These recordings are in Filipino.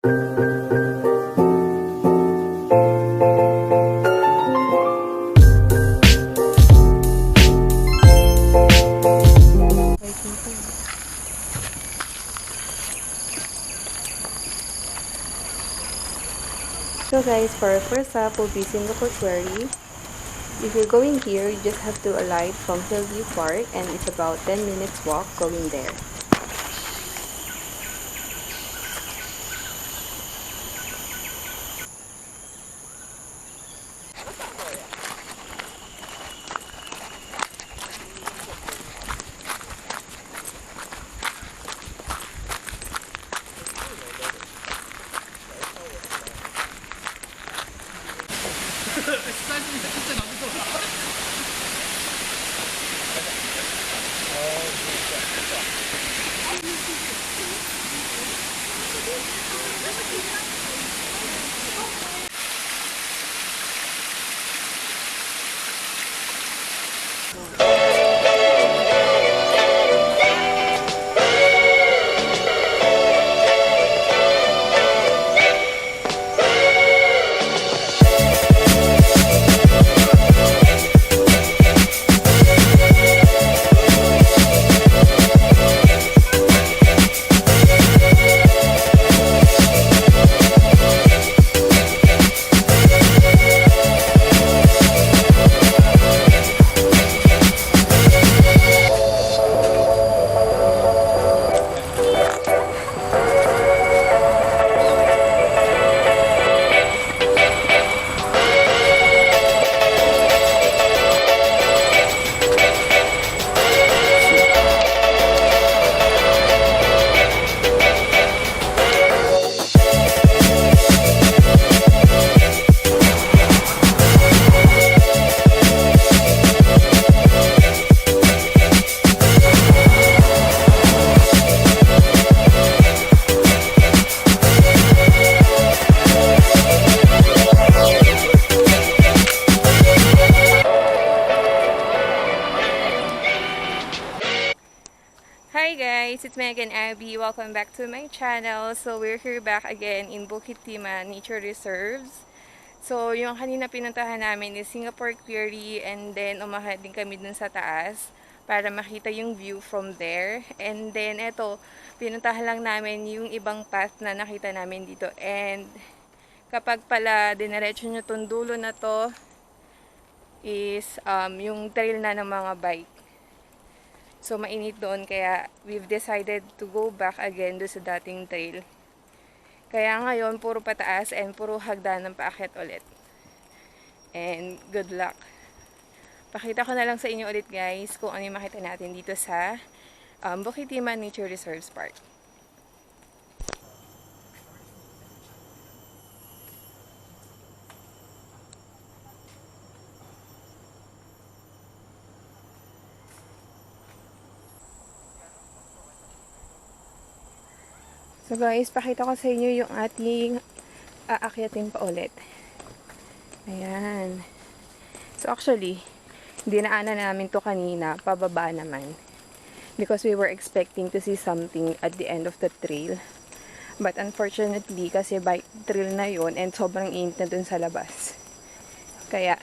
So guys, for our first stop will be Singapore Quarry. If you're going here, you just have to alight from Hillview Park and it's about 10 minutes walk going there. Hi guys, it's me again, Abby. Welcome back to my channel. So we're here back again in Bukit, Timah Nature Reserves. So yung kanina pinuntahan namin is Singapore Quarry and then umakyat din kami dun sa taas para makita yung view from there. And then eto, pinuntahan lang namin yung ibang path na nakita namin dito. And kapag pala dinerecho nyo tong dulo na to is yung trail na ng mga bike. So, mainit doon kaya we've decided to go back again doon sa dating trail. Kaya ngayon, puro pataas and puro hagdan ng paakyat ulit. And good luck. Pakita ko na lang sa inyo ulit guys kung ano yung makita natin dito sa Bukit Timah Nature Reserves Park. So guys, pakita ko sa inyo yung ating aakyatin pa ulit. Ayan. So actually, dinaanan namin to kanina, pababa naman. Because we were expecting to see something at the end of the trail. But unfortunately, kasi bike trail na yon and sobrang init na dun sa labas. Kaya,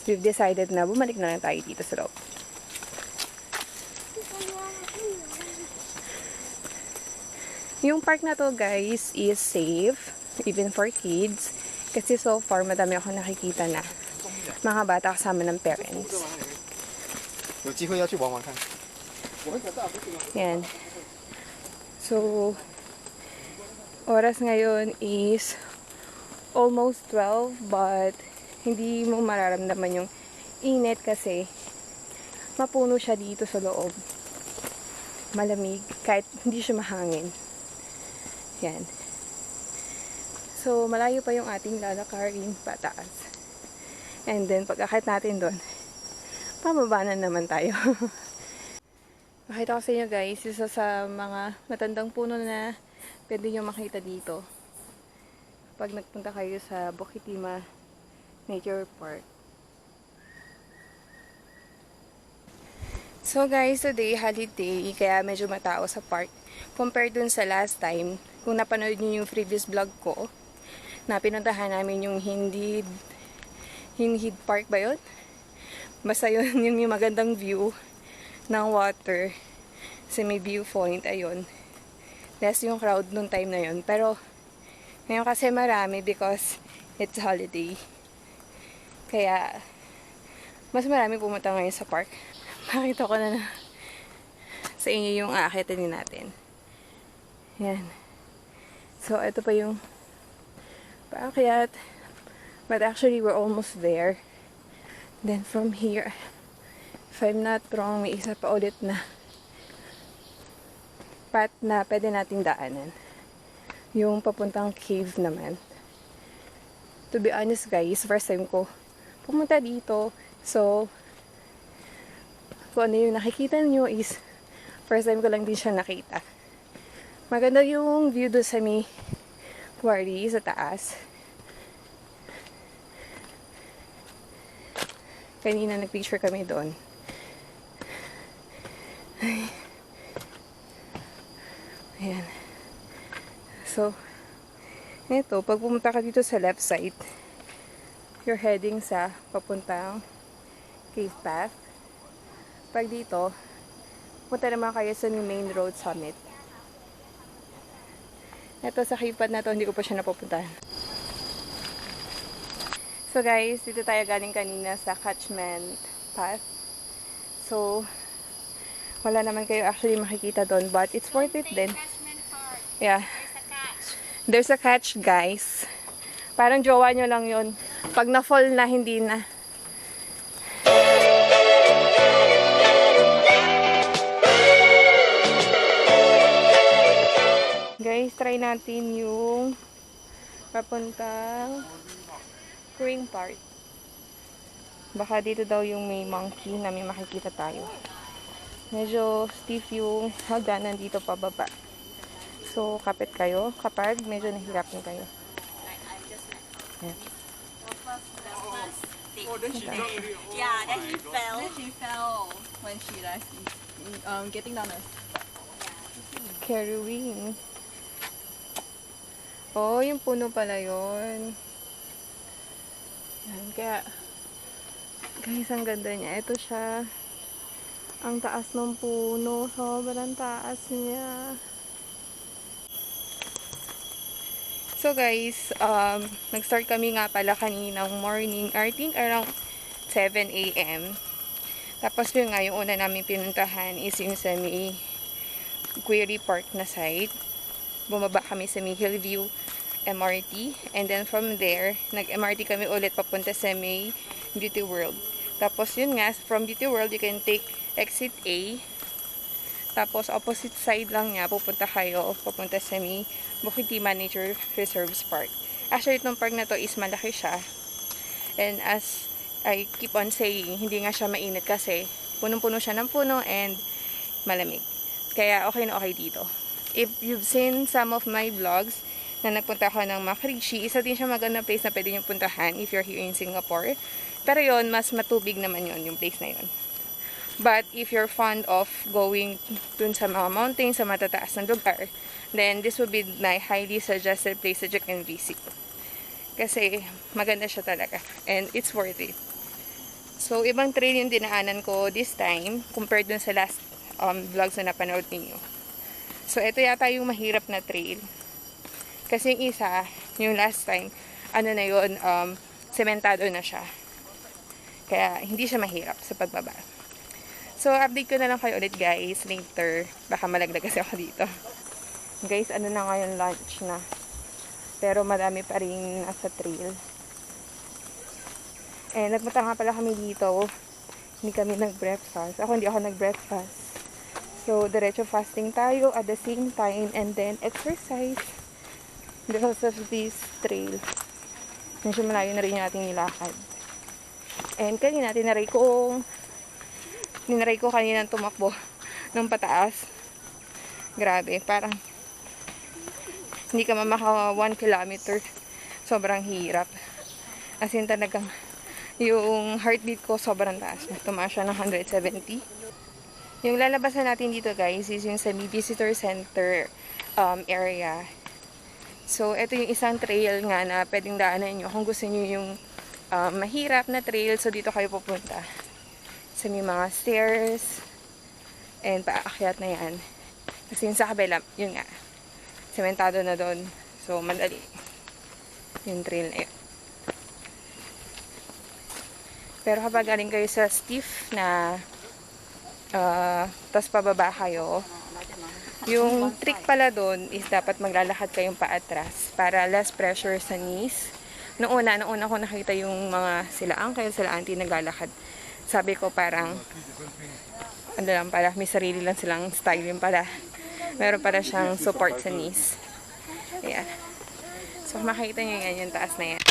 we've decided na bumalik na lang tayo dito sa loob. Yung park na to guys is safe, even for kids. Kasi so far, madami ako nakikita na mga bata kasama ng parents. Yan. So, oras ngayon is almost 12 but hindi mo mararamdaman yung init kasi mapuno siya dito sa loob. Malamig kahit hindi siya mahangin. Yan. So, malayo pa yung ating lalakarin pataas. And then, pag-akit natin doon, pababa na naman tayo. Makita ko sa inyo guys, isa sa mga matandang puno na pwede nyo makita dito. Pag nagpunta kayo sa Bukit Timah Nature Park. So guys, today holiday, kaya medyo matao sa park. Compared dun sa last time, kung napanood niyo yung previous vlog ko, na pinuntahan namin yung Hinhid Park ba yun? Basta yun, yun yung magandang view ng water sa may viewpoint, ayun. Less yung crowd nung time na yun. Pero, ngayon kasi marami because it's holiday. Kaya, mas marami pumunta ngayon sa park. Makita ko na sa inyo yung aakitin natin. Yan. So, ito pa yung paakyat. But actually, we're almost there. Then from here, if I'm not wrong, may isa pa ulit na path na pwede nating daanan. Yung papuntang cave naman. To be honest guys, first time ko pumunta dito. So, kung ano yung nakikita nyo is first time ko lang din siya nakita. Maganda yung view doon sa may Quarry sa taas. Kanina nag-picture kami doon. Ayan. So, ito, pag pumunta ka dito sa left side, you're heading sa papuntang cave path. Pag dito, punta naman kayo sa main road summit. Ito sa cave path na to, hindi ko pa siya napupuntahan. So guys, dito tayo galing kanina sa catchment path. So, wala naman kayo actually makikita doon, but it's worth it din. Yeah. There's a catch, guys. Parang jowa nyo lang yun. Pag na-fall na, hindi na. Guys, try natin yung papuntang spring part. Baka dito daw yung may monkey na may makikita tayo. Medyo stiff yung hagdanan dito pababa. So, kapit kayo kapag medyo nahirapan kayo. Yeah. Oh, then she dropped already. Oh, Yeah, then my he God. fell. Then she fell when she like getting down the Carrying. Oh, yung puno pala yun. Yan, kaya guys, ang ganda niya. Ito siya. Ang taas ng puno. Sobrang taas niya. So guys, nag-start kami nga pala kaninang morning. I think around 7 a.m. Tapos yun nga, yung una namin pinuntahan is yung sa may Quarry Park na side. Bumaba kami sa may Hillview MRT. And then from there, nag-MRT kami ulit papunta sa may Beauty World. Tapos yun nga, from Beauty World, you can take exit A. Tapos opposite side lang niya, pupunta kayo, papunta sa may Bukit Nature Reserves Park. Actually, itong park na to is malaki siya. And as I keep on saying, hindi nga siya mainit kasi punong-puno siya ng puno and malamig. Kaya okay na okay dito. If you've seen some of my vlogs na nagpunta ako ng Makrichi, isa din siya magandang place na pwede nyo puntahan if you're here in Singapore. Pero yon, mas matubig naman yon yung place na yon. But if you're fond of going dun sa mga mountains, sa matataas ng lugar, then this would be my highly suggested place that you can visit. Kasi maganda siya talaga. And it's worth it. So, ibang trail yung dinaanan ko this time compared dun sa last vlogs na napanood ninyo. So, ito yata yung mahirap na trail. Kasi yung isa, yung last time, ano na yun, sementado na siya. Kaya, hindi siya mahirap sa pagbaba. So, update ko na lang kayo ulit guys later. Baka malaglag kasi ako dito. Guys, ano na ngayon, lunch na. Pero marami pa rin nasa trail. Eh, nagpunta nga pala kami dito. Hindi kami nag-breakfast. Hindi ako nag-breakfast. So, diretso fasting tayo at the same time and then exercise. Because of this trail. Medyo malayo na rin yung ating nilakad. And kanina, tinaray ko kanina tumakbo ng pataas. Grabe, parang hindi ka mamaka 1 kilometer. Sobrang hirap. As in talagang yung heartbeat ko sobrang taas. Tumaas siya ng 170. Yung lalabasan natin dito guys is yung sa visitor center area. So, ito yung isang trail nga na pwedeng daanan nyo kung gusto nyo yung mahirap na trail. So, dito kayo pupunta. So, may mga stairs and paakyat na yan. Kasi yung sa kabila, yun nga, sementado na doon. So, madali yung trail na yun. Pero kapag galing kayo sa stiff na tas pababa kayo, yung trick pala doon is dapat maglalakad kayong paatras para less pressure sa knees. Noong una ko nakita yung mga sila uncle, sila auntie naglalakad. Sabi ko parang, ano lang pala, may sarili lang silang style yung pala. Meron pala siyang support sa knees. Ayan. So makita nyo yan, yung taas na yan.